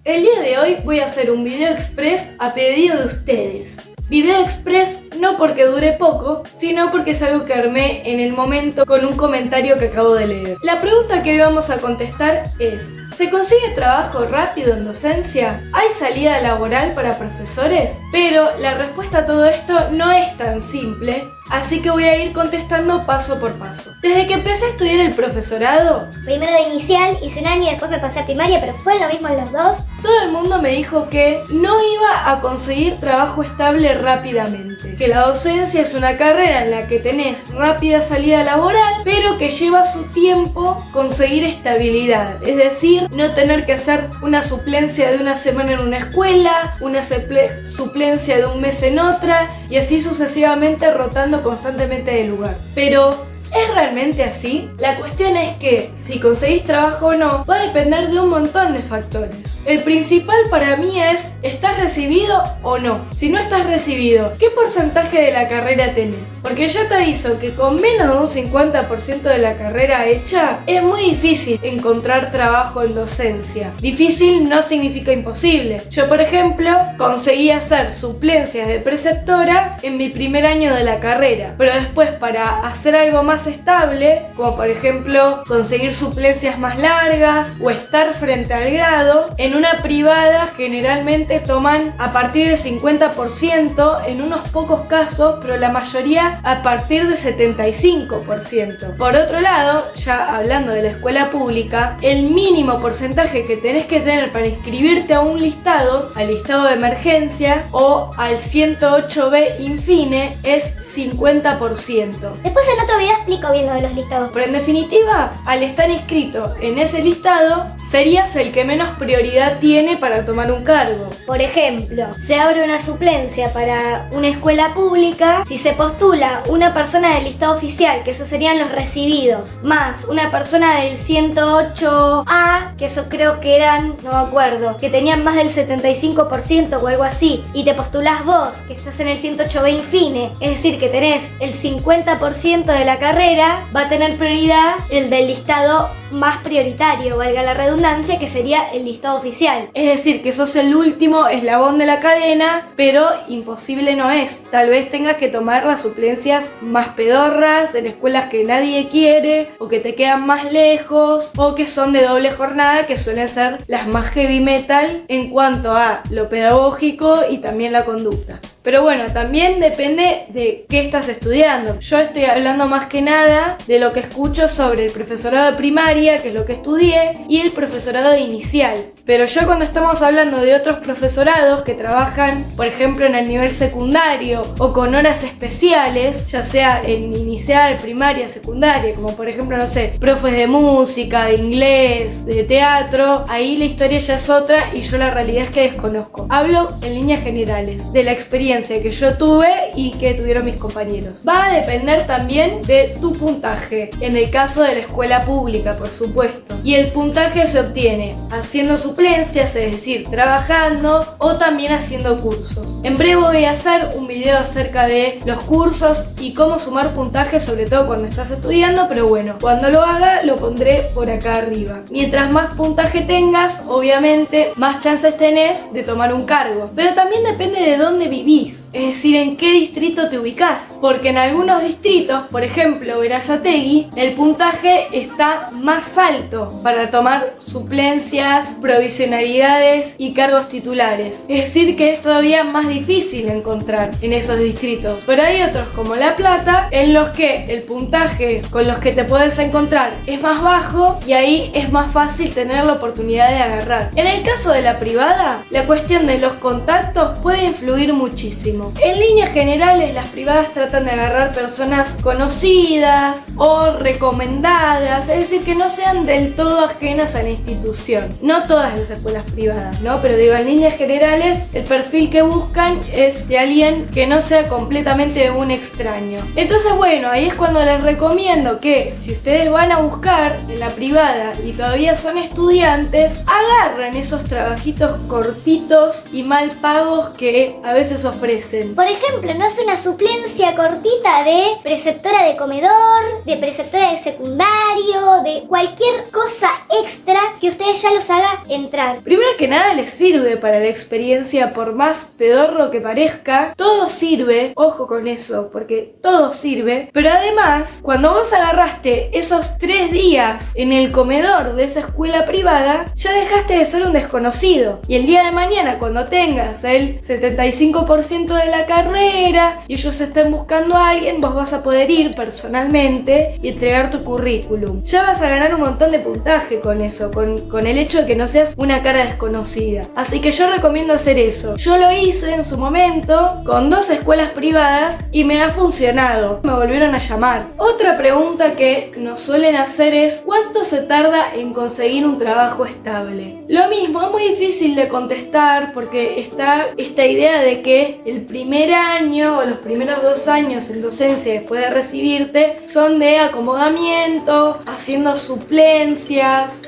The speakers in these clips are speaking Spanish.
El día de hoy voy a hacer un video express a pedido de ustedes. Video express no porque dure poco, sino porque es algo que armé en el momento con un comentario que acabo de leer. La pregunta que hoy vamos a contestar es: ¿se consigue trabajo rápido en docencia? ¿Hay salida laboral para profesores? Pero la respuesta a todo esto no es tan simple, así que voy a ir contestando paso por paso. Desde que empecé a estudiar el profesorado, primero de inicial, hice un año y después me pasé a primaria, pero fue lo mismo en los dos. todo el mundo me dijo que no iba a conseguir trabajo estable rápidamente, que la docencia es una carrera en la que tenés rápida salida laboral, pero que lleva su tiempo conseguir estabilidad, es decir, no tener que hacer una suplencia de una semana en una escuela, una suplencia de un mes en otra y así sucesivamente, rotando constantemente de lugar. Pero ¿es realmente así? La cuestión es que si conseguís trabajo o no va a depender de un montón de factores. El principal para mí es: ¿estás recibido o no? Si no estás recibido, ¿qué porcentaje de la carrera tenés? Porque yo te aviso que con menos de un 50% de la carrera hecha es muy difícil encontrar trabajo en docencia. Difícil no significa imposible. Yo, por ejemplo, conseguí hacer suplencias de preceptora en mi primer año de la carrera, pero después, para hacer algo más estable, como por ejemplo conseguir suplencias más largas o estar frente al grado, en una privada generalmente toman a partir del 50%, en unos pocos casos, pero la mayoría a partir del 75%. Por otro lado, ya hablando de la escuela pública, el mínimo porcentaje que tenés que tener para inscribirte a un listado, al listado de emergencia o al 108B Infine, es 50%. Después en otro video explico bien lo de los listados. Pero en definitiva, al estar inscrito en ese listado, serías el que menos prioridad tiene para tomar un cargo. Por ejemplo, se abre una suplencia para una escuela pública. Si se postula una persona del listado oficial, que esos serían los recibidos, más una persona del 108A, que eso creo que eran, no me acuerdo, que tenían más del 75% o algo así, y te postulás vos, que estás en el 108B Infine, es decir, que tenés el 50% de la carrera, va a tener prioridad el del listado más prioritario, valga la redundancia, que sería el listado oficial. Es decir, que sos el último eslabón de la cadena, pero imposible no es. Tal vez tengas que tomar las suplencias más pedorras en escuelas que nadie quiere, o que te quedan más lejos, o que son de doble jornada, que suelen ser las más heavy metal en cuanto a lo pedagógico y también la conducta. Pero bueno, también depende de qué estás estudiando. Yo estoy hablando más que nada de lo que escucho sobre el profesorado de primaria, que es lo que estudié, y el profesorado de inicial. Pero yo, cuando estamos hablando de otros profesorados que trabajan, por ejemplo, en el nivel secundario o con horas especiales, ya sea en inicial, primaria, secundaria, como por ejemplo, no sé, profes de música, de inglés, de teatro, ahí la historia ya es otra y yo la realidad es que desconozco. Hablo en líneas generales de la experiencia que yo tuve y que tuvieron mis compañeros. Va a depender también de tu puntaje, en el caso de la escuela pública, por supuesto. Y el puntaje se obtiene haciendo suplencias, es decir, trabajando, o también haciendo cursos. En breve voy a hacer un video acerca de los cursos y cómo sumar puntaje, sobre todo cuando estás estudiando, pero bueno, cuando lo haga lo pondré por acá arriba. Mientras más puntaje tengas, obviamente más chances tenés de tomar un cargo. Pero también depende de dónde vivís. Es decir, en qué distrito te ubicás. Porque en algunos distritos, por ejemplo Berazategui, el puntaje está más alto para tomar suplencias, provisionalidades y cargos titulares. Es decir, que es todavía más difícil encontrar en esos distritos. Pero hay otros, como La Plata, en los que el puntaje con los que te puedes encontrar es más bajo y ahí es más fácil tener la oportunidad de agarrar. En el caso de la privada, la cuestión de los contactos puede influir muchísimo. En líneas generales, las privadas tratan de agarrar personas conocidas o recomendadas, es decir, que no sean del todo ajenas a la institución. No todas las escuelas privadas, ¿no? Pero digo, en líneas generales, el perfil que buscan es de alguien que no sea completamente un extraño. Entonces, bueno, ahí es cuando les recomiendo que, si ustedes van a buscar en la privada y todavía son estudiantes, agarren esos trabajitos cortitos y mal pagos que a veces ofrecen. Por ejemplo, no hace una suplencia cortita de preceptora de comedor, de preceptora de secundaria, secretario, de cualquier cosa extra que ustedes ya los haga entrar. Primero que nada les sirve para la experiencia, por más pedorro que parezca, todo sirve, ojo con eso, porque todo sirve, pero además, cuando vos agarraste esos 3 días en el comedor de esa escuela privada, ya dejaste de ser un desconocido, y el día de mañana cuando tengas el 75% de la carrera y ellos estén buscando a alguien, vos vas a poder ir personalmente y entregar tu currículum. Ya vas a ganar un montón de puntaje con eso, con el hecho de que no seas una cara desconocida. Así que yo recomiendo hacer eso. Yo lo hice en su momento con 2 escuelas privadas y me ha funcionado. Me volvieron a llamar. Otra pregunta que nos suelen hacer es: ¿cuánto se tarda en conseguir un trabajo estable? Lo mismo, es muy difícil de contestar porque está esta idea de que el primer año o los primeros 2 años en docencia después de recibirte son de acomodamiento, haciendo suplencias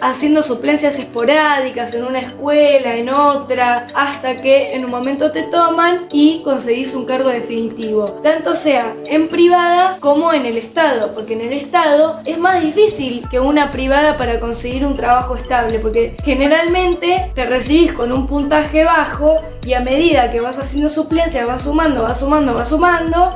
esporádicas en una escuela, en otra, hasta que en un momento te toman y conseguís un cargo definitivo, tanto sea en privada como en el Estado, porque en el Estado es más difícil que una privada para conseguir un trabajo estable, porque generalmente te recibís con un puntaje bajo y a medida que vas haciendo suplencias vas sumando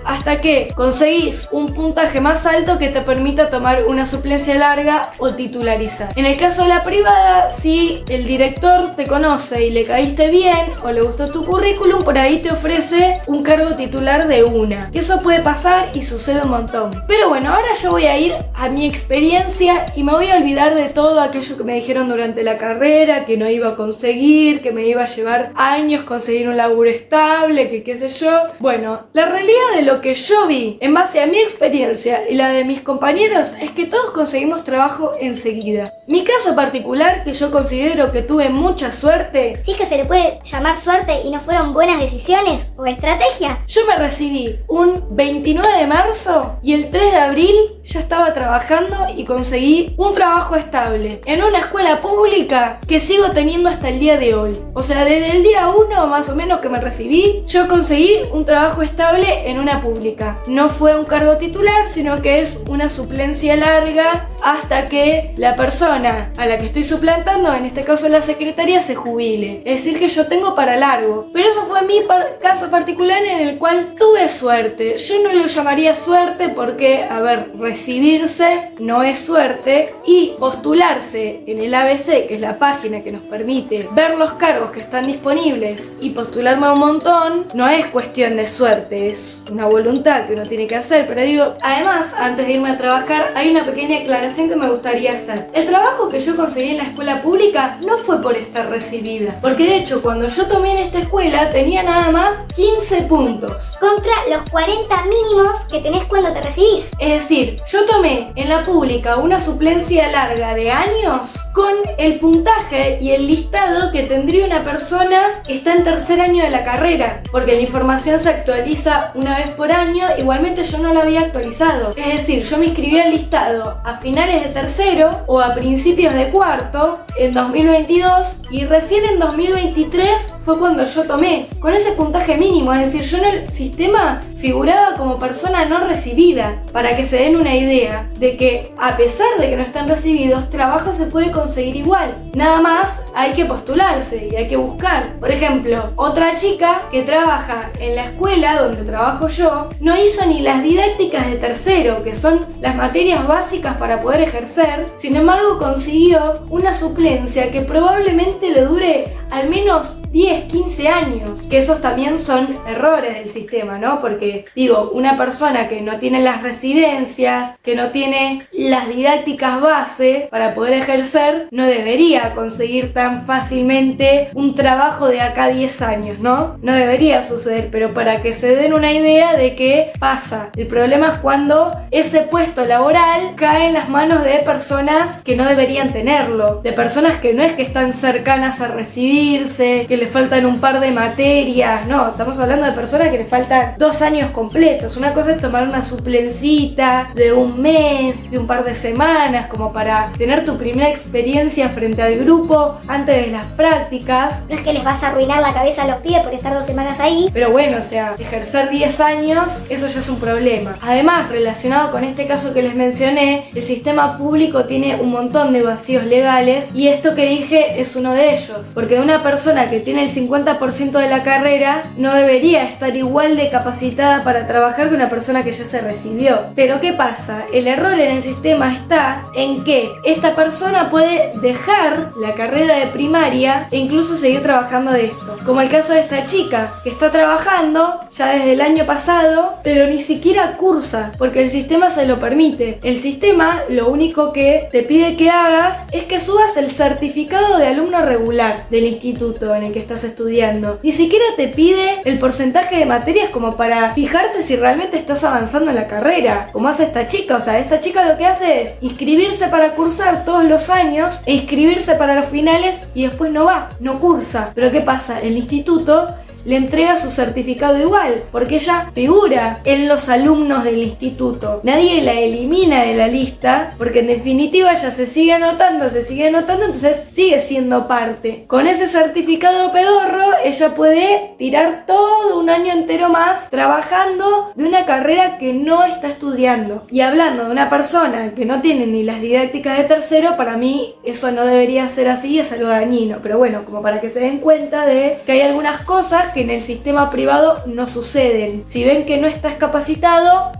hasta que conseguís un puntaje más alto que te permita tomar una suplencia larga o titularizar. En el caso de la privada, si el director te conoce y le caíste bien o le gustó tu currículum, por ahí te ofrece un cargo titular de una. Eso puede pasar y sucede un montón. Pero bueno, ahora yo voy a ir a mi experiencia y me voy a olvidar de todo aquello que me dijeron durante la carrera, que no iba a conseguir, que me iba a llevar años conseguir un laburo estable, que qué sé yo. Bueno, la realidad de lo que yo vi en base a mi experiencia y la de mis compañeros es que todos conseguimos trabajo enseguida. Mi caso particular, que yo considero que tuve mucha suerte. ¿Sí que se le puede llamar suerte y no fueron buenas decisiones o estrategia? Yo me recibí un 29 de marzo y el 3 de abril ya estaba trabajando y conseguí un trabajo estable en una escuela pública que sigo teniendo hasta el día de hoy. O sea, desde el día 1 más o menos que me recibí, yo conseguí un trabajo estable en una pública. No fue un cargo titular, sino que es una suplencia larga hasta que la persona a la que estoy suplantando, en este caso la secretaria, se jubile. Es decir, que yo tengo para largo. Pero eso fue mi caso particular en el cual tuve suerte. Yo no lo llamaría suerte porque, a ver, recibirse no es suerte y postularse en el ABC, que es la página que nos permite ver los cargos que están disponibles y postularme a un montón, no es cuestión de suerte, es una voluntad que uno tiene que hacer. Pero digo, además, antes de irme a trabajar, hay una pequeña aclaración que me gustaría hacer. El trabajo que yo conseguí en la escuela pública no fue por estar recibida, porque de hecho cuando yo tomé en esta escuela tenía nada más 15 puntos contra los 40 mínimos que tenés cuando te recibís. Es decir, yo tomé en la pública una suplencia larga de años con el puntaje y el listado que tendría una persona que está en tercer año de la carrera, porque la información se actualiza una vez por año. Igualmente yo no la había actualizado, es decir, yo me inscribí al listado a finales de tercero o a principios de cuarto en 2022 y recién en 2023 fue cuando yo tomé con ese puntaje mínimo. Es decir, yo en el sistema figuraba como persona no recibida, para que se den una idea de que a pesar de que no están recibidos, trabajo se puede conseguir igual. Nada más hay que postularse y hay que buscar. Por ejemplo, otra chica que trabaja en la escuela donde trabajo yo no hizo ni las didácticas de tercero, que son las materias básicas para poder ejercer. Sin embargo, consiguió una suplencia que probablemente le dure al menos 10, 15 años, que esos también son errores del sistema, ¿no? Porque, digo, una persona que no tiene las residencias, que no tiene las didácticas base para poder ejercer, no debería conseguir tan fácilmente un trabajo de acá a 10 años, ¿no? No debería suceder, pero para que se den una idea de qué pasa. El problema es cuando ese puesto laboral cae en las manos de personas que no deberían tenerlo, de personas que no es que están cercanas a recibirse, que le faltan un par de materias, no, estamos hablando de personas que le faltan 2 años completos. Una cosa es tomar una suplencita de un mes, de un par de semanas, como para tener tu primera experiencia frente al grupo antes de las prácticas. No es que les vas a arruinar la cabeza a los pibes por estar 2 semanas ahí. Pero bueno, o sea, ejercer 10 años, eso ya es un problema. Además, relacionado con este caso que les mencioné, el sistema público tiene un montón de vacíos legales y esto que dije es uno de ellos. Porque una persona que tiene el 50% de la carrera no debería estar igual de capacitada para trabajar que una persona que ya se recibió. Pero ¿qué pasa? El error en el sistema está en que esta persona puede dejar la carrera de primaria e incluso seguir trabajando de esto. Como el caso de esta chica que está trabajando ya desde el año pasado, pero ni siquiera cursa, porque el sistema se lo permite. El sistema lo único que te pide que hagas es que subas el certificado de alumno regular del instituto en el que estás estudiando. Ni siquiera te pide el porcentaje de materias como para fijarse si realmente estás avanzando en la carrera, como hace esta chica. O sea, esta chica lo que hace es inscribirse para cursar todos los años e inscribirse para los finales y después no va, no cursa. Pero ¿qué pasa? El instituto le entrega su certificado igual, porque ella figura en los alumnos del instituto. Nadie la elimina de la lista, porque en definitiva ella se sigue anotando, entonces sigue siendo parte. Con ese certificado pedorro, ella puede tirar todo un año entero más trabajando de una carrera que no está estudiando. Y hablando de una persona que no tiene ni las didácticas de tercero, para mí eso no debería ser así, es algo dañino. Pero bueno, como para que se den cuenta de que hay algunas cosas que en el sistema privado no suceden. Si ven que no estás capacitado,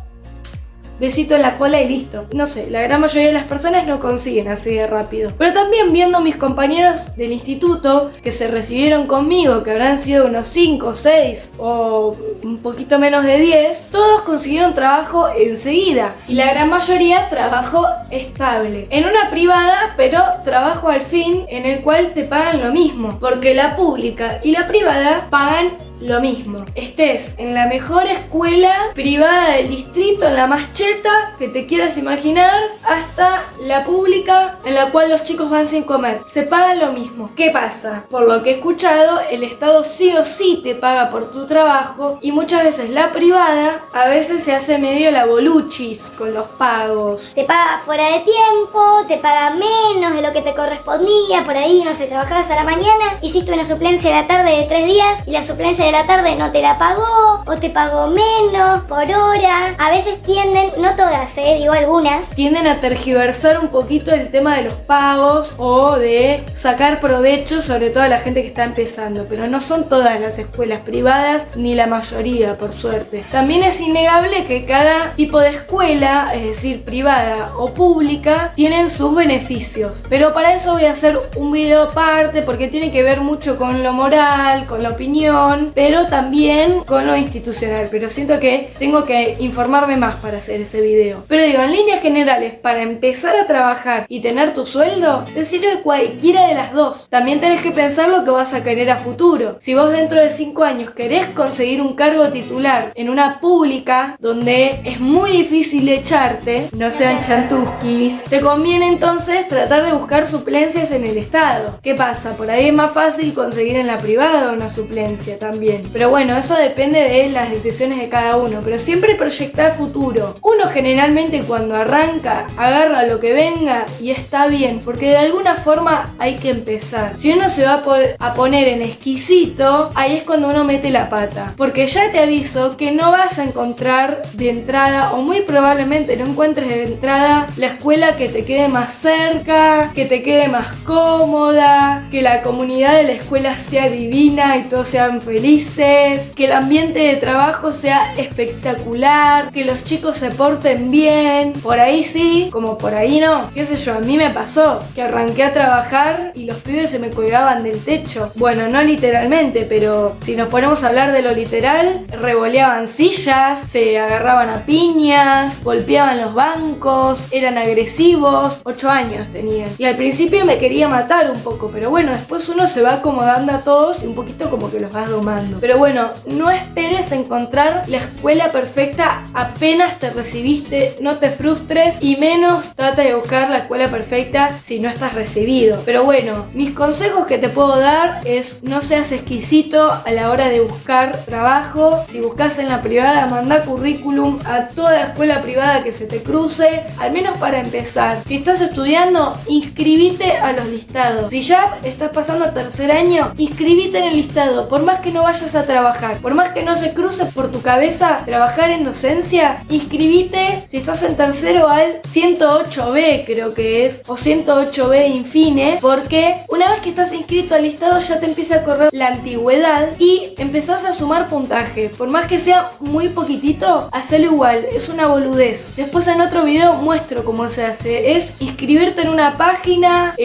besito en la cola y listo. No sé, la gran mayoría de las personas no consiguen así de rápido. Pero también viendo mis compañeros del instituto que se recibieron conmigo, que habrán sido unos 5, 6 o un poquito menos de 10, todos consiguieron trabajo enseguida. Y la gran mayoría trabajo estable. En una privada, pero trabajo al fin en el cual te pagan lo mismo. Porque la pública y la privada pagan lo mismo. Estés en la mejor escuela privada del distrito, en la más cheta que te quieras imaginar, hasta la pública en la cual los chicos van sin comer. Se paga lo mismo. ¿Qué pasa? Por lo que he escuchado, el Estado sí o sí te paga por tu trabajo y muchas veces la privada a veces se hace medio la boluchis con los pagos. Te paga fuera de tiempo, te paga menos de lo que te correspondía, por ahí, no sé, trabajabas a la mañana, hiciste una suplencia a la tarde de 3 días y la suplencia de la tarde no te la pagó o te pagó menos por hora. A veces tienden, no todas, digo algunas, tienden a tergiversar un poquito el tema de los pagos o de sacar provecho, sobre todo a la gente que está empezando, pero no son todas las escuelas privadas ni la mayoría, por suerte. También es innegable que cada tipo de escuela, es decir, privada o pública, tienen sus beneficios, pero para eso voy a hacer un video aparte porque tiene que ver mucho con lo moral, con la opinión, pero también con lo institucional. Pero siento que tengo que informarme más para hacer ese video. Pero digo, en líneas generales, para empezar a trabajar y tener tu sueldo, te sirve cualquiera de las dos. También tenés que pensar lo que vas a querer a futuro. Si vos dentro de 5 años querés conseguir un cargo titular en una pública donde es muy difícil echarte, no sean chantusquis, te conviene entonces tratar de buscar suplencias en el Estado. ¿Qué pasa? Por ahí es más fácil conseguir en la privada una suplencia también. Pero bueno, eso depende de las decisiones de cada uno, pero siempre proyectar futuro. Uno generalmente cuando arranca, agarra lo que venga y está bien, porque de alguna forma hay que empezar. Si uno se va a poner en exquisito, ahí es cuando uno mete la pata, porque ya te aviso que no vas a encontrar de entrada, o muy probablemente no encuentres de entrada, la escuela que te quede más cerca, que te quede más cómoda, que la comunidad de la escuela sea divina y todos sean felices, que el ambiente de trabajo sea espectacular, que los chicos se porten bien. Por ahí sí, como por ahí no. Qué sé yo, a mí me pasó que arranqué a trabajar y los pibes se me colgaban del techo. Bueno, no literalmente, pero si nos ponemos a hablar de lo literal, revoleaban sillas, se agarraban a piñas, golpeaban los bancos, eran agresivos. 8 años tenían. Y al principio me quería matar un poco, pero bueno, después uno se va acomodando a todos y un poquito como que los vas domando. trabajando. Pero bueno, no esperes encontrar la escuela perfecta apenas te recibiste, no te frustres y menos trata de buscar la escuela perfecta si no estás recibido. Pero bueno, mis consejos que te puedo dar es no seas exquisito a la hora de buscar trabajo. Si buscas en la privada, manda currículum a toda la escuela privada que se te cruce, al menos para empezar. Si estás estudiando, inscribite a los listados. Si ya estás pasando a tercer año, inscribite en el listado. Por más que no vayas a trabajar, por más que no se cruce por tu cabeza trabajar en docencia, inscribite si estás en tercero al 108B, creo que es, o 108B Infine, porque una vez que estás inscrito al listado ya te empieza a correr la antigüedad y empezás a sumar puntaje. Por más que sea muy poquitito, hacelo igual, es una boludez. Después en otro video muestro cómo se hace. Es inscribirte en una página,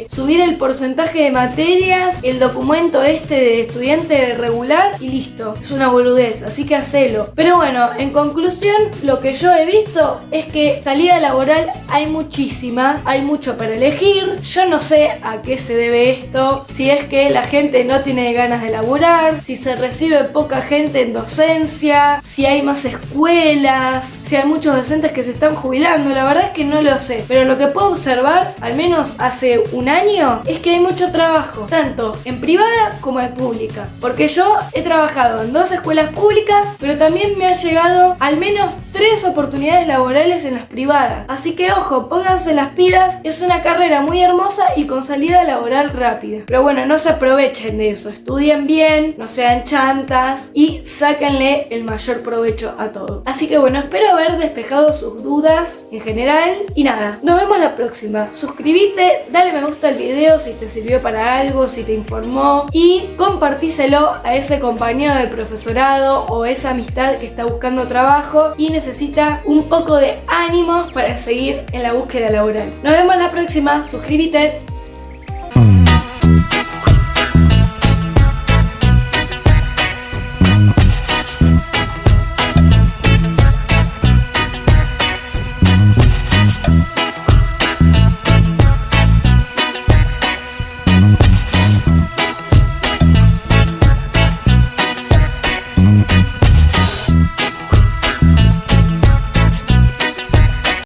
subir el porcentaje de materias, el documento de estudiante regular y listo. Es una boludez, así que hacelo. Pero bueno, en conclusión, lo que yo he visto es que salida laboral hay muchísima, hay mucho para elegir. Yo no sé a qué se debe esto, si es que la gente no tiene ganas de laburar, si se recibe poca gente en docencia, si hay más escuelas, si hay muchos docentes que se están jubilando. La verdad es que no lo sé, pero lo que puedo observar, al menos hace un año, es que hay mucho trabajo, tanto en privada como en pública. Porque yo he trabajado en 2 escuelas públicas, pero también me ha llegado al menos 3 oportunidades laborales en las privadas. Así que ojo, pónganse las pilas, es una carrera muy hermosa y con salida laboral rápida. Pero bueno, no se aprovechen de eso, estudien bien, no sean chantas y sáquenle el mayor provecho a todo. Así que bueno, espero haber despejado sus dudas en general y nada, nos vemos la próxima. Suscríbete, dale me gusta al video si te sirvió para algo, si te informó y compartíselo a ese compañero del profesorado o esa amistad que está buscando trabajo y necesita un poco de ánimo para seguir en la búsqueda laboral. Nos vemos la próxima, suscríbete.